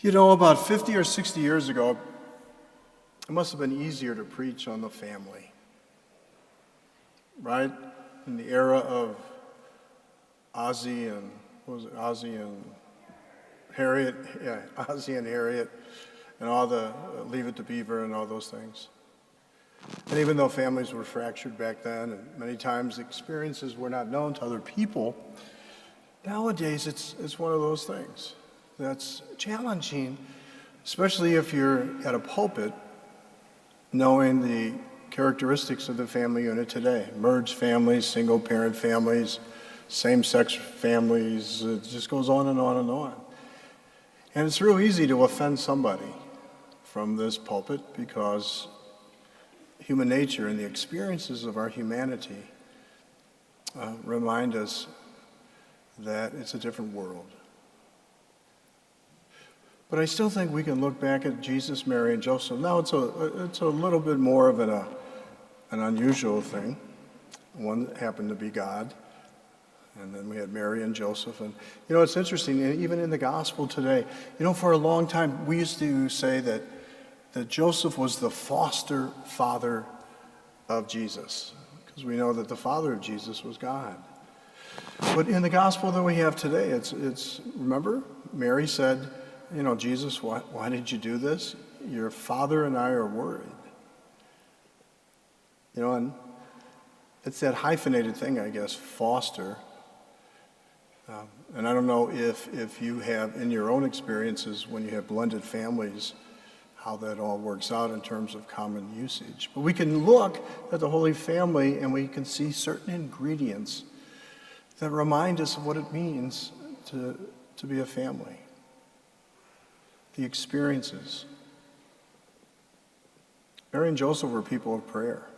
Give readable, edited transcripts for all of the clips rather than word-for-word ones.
You know, about 50 or 60 years ago, it must have been easier to preach on the family, right? In the era of Ozzie and, Ozzie and Harriet? Yeah, Ozzie and Harriet, and all the Leave It to Beaver and all those things. And even though families were fractured back then, and many times experiences were not known to other people, nowadays it's one of those things that's challenging, especially if you're at a pulpit, knowing the characteristics of the family unit today. Merged families, single-parent families, same-sex families, it just goes on and on and on. And it's real easy to offend somebody from this pulpit because human nature and the experiences of our humanity remind us that it's a different world. But I still think we can look back at Jesus, Mary, and Joseph. Now it's a little bit more of an unusual thing. One happened to be God, and then we had Mary and Joseph. And you know, it's interesting, even in the gospel today, you know, for a long time we used to say that Joseph was the foster father of Jesus, because we know that the father of Jesus was God. But in the gospel that we have today, it's remember, Mary said, you know, Jesus, why did you do this? Your father and I are worried. You know, and it's that hyphenated thing, I guess, foster. And I don't know if you have, in your own experiences, when you have blended families, how that all works out in terms of common usage. But we can look at the Holy Family and we can see certain ingredients that remind us of what it means to be a family. The experiences. Mary and Joseph were people of prayer.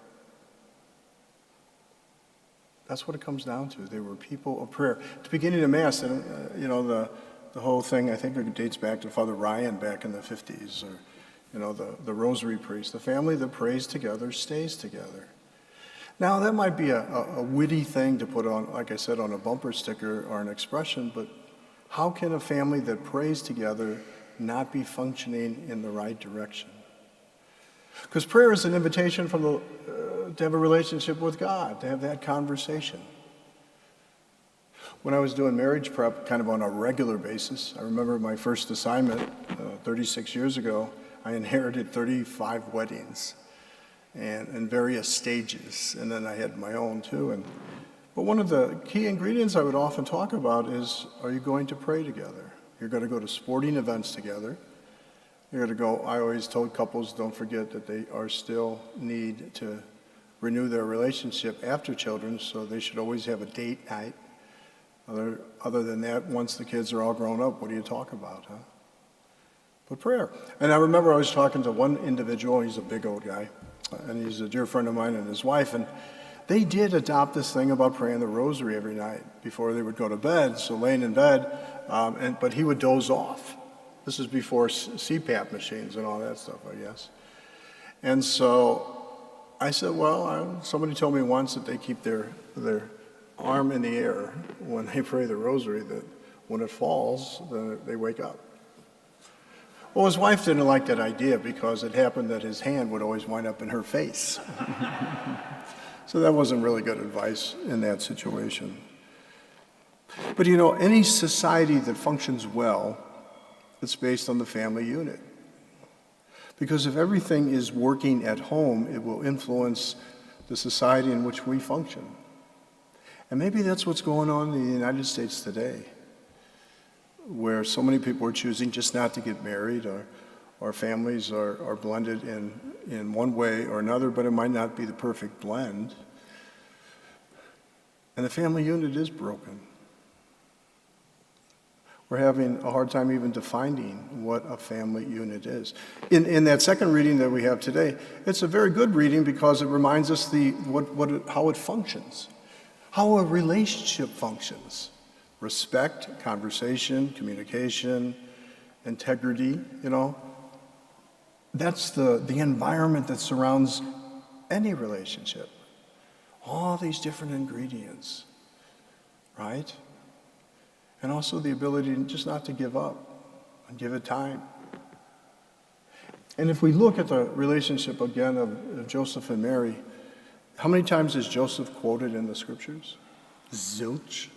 That's what it comes down to. They were people of prayer. At the beginning of Mass, and you know, the whole thing, I think it dates back to Father Ryan back in the 50s, or you know, the Rosary priest. The family that prays together stays together. Now, that might be a witty thing to put on, like I said, on a bumper sticker or an expression, but how can a family that prays together not be functioning in the right direction? Because prayer is an invitation to have a relationship with God, to have that conversation. When I was doing marriage prep kind of on a regular basis, I remember my first assignment 36 years ago, I inherited 35 weddings and in various stages, and then I had my own too. But one of the key ingredients I would often talk about is, are you going to pray together? You're going to go to sporting events together. You're going to go, I always told couples, don't forget that they are still need to renew their relationship after children, so they should always have a date night. Other than that, once the kids are all grown up, what do you talk about, huh? But prayer. And I remember I was talking to one individual, he's a big old guy, and he's a dear friend of mine and his wife, and they did adopt this thing about praying the rosary every night before they would go to bed, so laying in bed, but he would doze off. This is before CPAP machines and all that stuff, I guess. And so I said, well, somebody told me once that they keep their arm in the air when they pray the rosary, that when it falls, then they wake up. Well, his wife didn't like that idea because it happened that his hand would always wind up in her face. So that wasn't really good advice in that situation. But you know, any society that functions well, it's based on the family unit. Because if everything is working at home, it will influence the society in which we function. And maybe that's what's going on in the United States today, where so many people are choosing just not to get married, or families are blended in one way or another, but it might not be the perfect blend. And the family unit is broken. We're having a hard time even defining what a family unit is. In that second reading that we have today, it's a very good reading because it reminds us how it functions, how a relationship functions. Respect, conversation, communication, integrity, you know. That's the environment that surrounds any relationship. All these different ingredients, right? And also the ability just not to give up. and give it time. And if we look at the relationship again of Joseph and Mary, how many times is Joseph quoted in the scriptures? Zilch.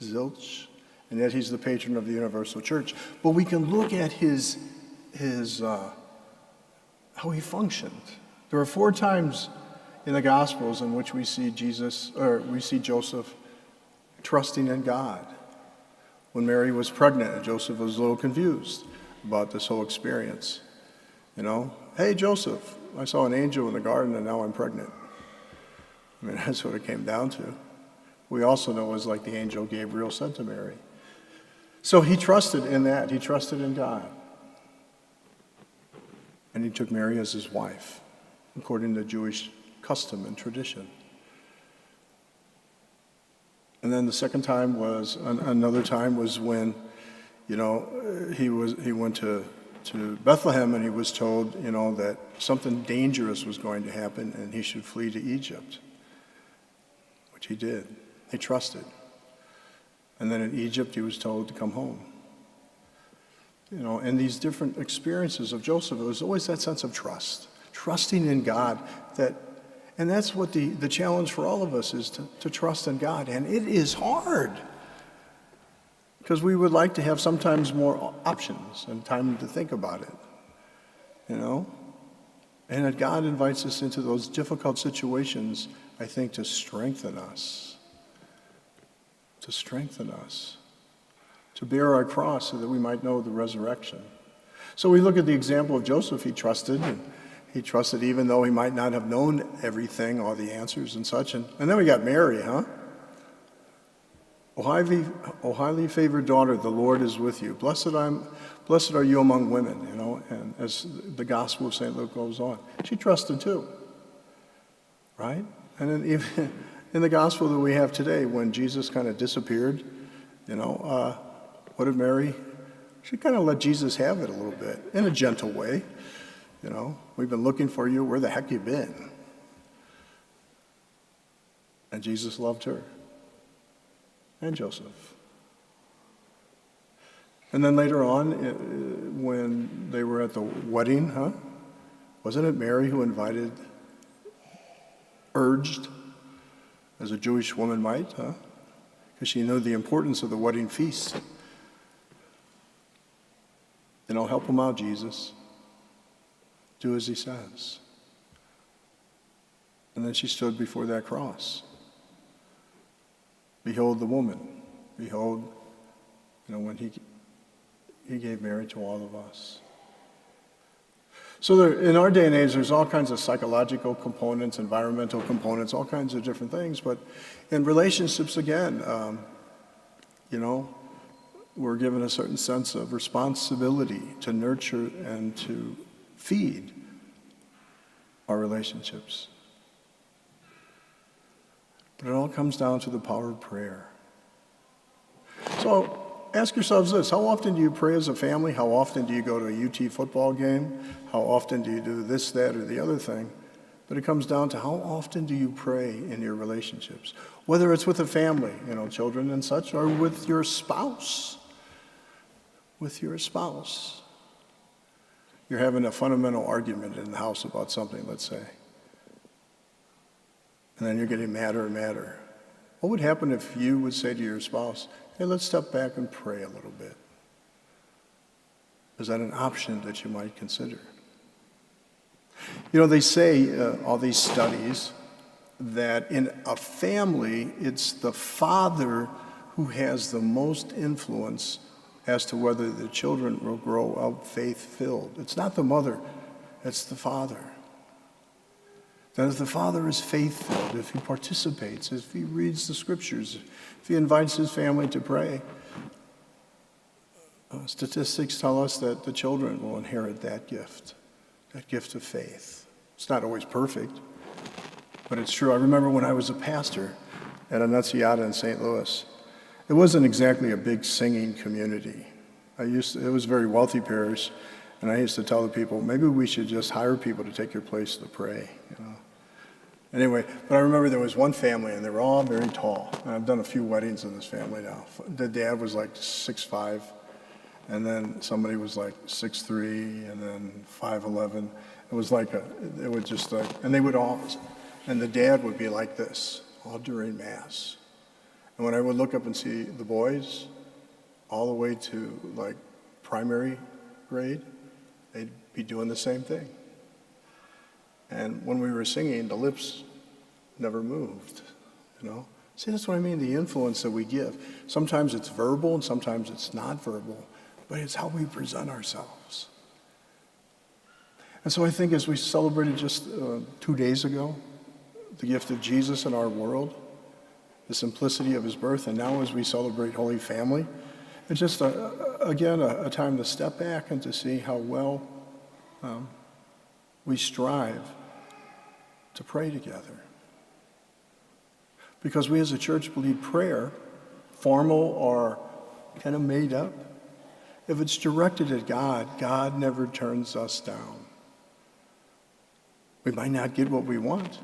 Zilch. And yet he's the patron of the universal church. But we can look at his how he functioned. There are 4 times in the Gospels in which we see Joseph trusting in God. When Mary was pregnant and Joseph was a little confused about this whole experience. You know, hey Joseph, I saw an angel in the garden and now I'm pregnant. I mean, that's what it came down to. We also know it was like the angel Gabriel said to Mary. So he trusted in that. He trusted in God. And he took Mary as his wife, according to Jewish custom and tradition. And then the second time was, another time was when, you know, he went to Bethlehem and he was told, you know, that something dangerous was going to happen and he should flee to Egypt, which he did. He trusted. And then in Egypt he was told to come home. You know, and these different experiences of Joseph, it was always that sense of trust, trusting in God. And that's what the challenge for all of us is, to trust in God. And it is hard, because we would like to have sometimes more options and time to think about it, you know? And that God invites us into those difficult situations, I think, to strengthen us, to bear our cross so that we might know the resurrection. So we look at the example of Joseph. He trusted, and he trusted even though he might not have known everything, all the answers and such. And then we got Mary, huh? O highly favored daughter, the Lord is with you. Blessed are you among women, you know, and as the Gospel of St. Luke goes on. She trusted too, right? And then even in the Gospel that we have today, when Jesus kind of disappeared, you know, what did Mary? She kind of let Jesus have it a little bit, in a gentle way. You know, we've been looking for you. Where the heck you been? And Jesus loved her. And Joseph. And then later on, when they were at the wedding, huh? Wasn't it Mary who urged, as a Jewish woman might, huh? Because she knew the importance of the wedding feast. You know, help him out, Jesus. Do as he says. And then she stood before that cross. Behold the woman. Behold, you know, when he gave Mary to all of us. So in our day and age, there's all kinds of psychological components, environmental components, all kinds of different things. But in relationships, again, you know, we're given a certain sense of responsibility to nurture and to feed our relationships. But it all comes down to the power of prayer. So ask yourselves this: how often do you pray as a family? How often do you go to a UT football game? How often do you do this, that, or the other thing? But it comes down to how often do you pray in your relationships? Whether it's with a family, you know, children and such, or with your spouse. With your spouse. You're having a fundamental argument in the house about something, let's say. And then you're getting madder and madder. What would happen if you would say to your spouse, hey, let's step back and pray a little bit? Is that an option that you might consider? You know, they say, all these studies, that in a family, it's the father who has the most influence as to whether the children will grow up faith-filled. It's not the mother, it's the father. That if the father is faith-filled, if he participates, if he reads the scriptures, if he invites his family to pray, statistics tell us that the children will inherit that gift of faith. It's not always perfect, but it's true. I remember when I was a pastor at Annunziata in St. Louis, it wasn't exactly a big singing community. It was a very wealthy parish, and I used to tell the people, maybe we should just hire people to take your place to pray, you know. Anyway, but I remember there was one family, and they were all very tall. And I've done a few weddings in this family now. The dad was like 6'5", and then somebody was like 6'3", and then 5'11". It was like it would just like, and they would all, and the dad would be like this all during Mass. And when I would look up and see the boys, all the way to like primary grade, they'd be doing the same thing. And when we were singing, the lips never moved, you know? See, that's what I mean, the influence that we give. Sometimes it's verbal and sometimes it's not verbal, but it's how we present ourselves. And so I think as we celebrated just 2 days ago, the gift of Jesus in our world, the simplicity of his birth, and now as we celebrate Holy Family, it's just, again, a time to step back and to see how well we strive to pray together. Because we as a church believe prayer, formal or kind of made up, if it's directed at God, God never turns us down. We might not get what we want.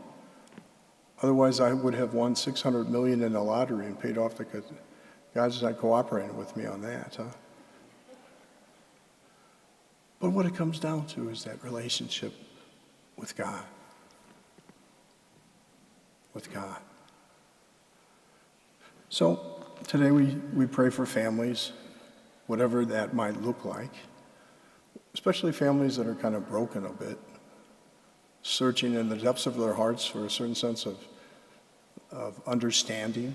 Otherwise, I would have won $600 million in the lottery and paid off because God's not cooperating with me on that, huh? But what it comes down to is that relationship with God. With God. So today we pray for families, whatever that might look like, especially families that are kind of broken a bit, searching in the depths of their hearts for a certain sense of understanding.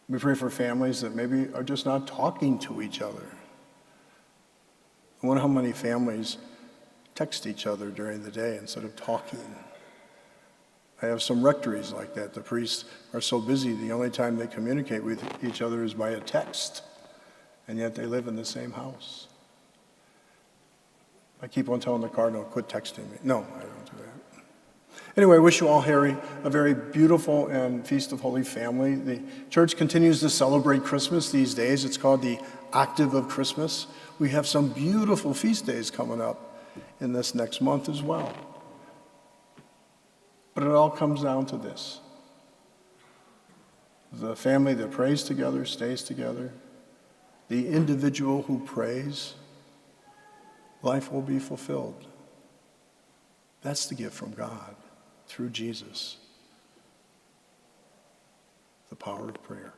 We pray for families that maybe are just not talking to each other. I wonder how many families text each other during the day instead of talking. I have some rectories like that. The priests are so busy, the only time they communicate with each other is by a text, and yet they live in the same house. I keep on telling the cardinal, quit texting me. No, I don't do that. Anyway, I wish you all, Harry, a very beautiful and Feast of Holy Family. The church continues to celebrate Christmas these days. It's called the Octave of Christmas. We have some beautiful feast days coming up in this next month as well. But it all comes down to this. The family that prays together stays together. The individual who prays, life will be fulfilled. That's the gift from God through Jesus. The power of prayer.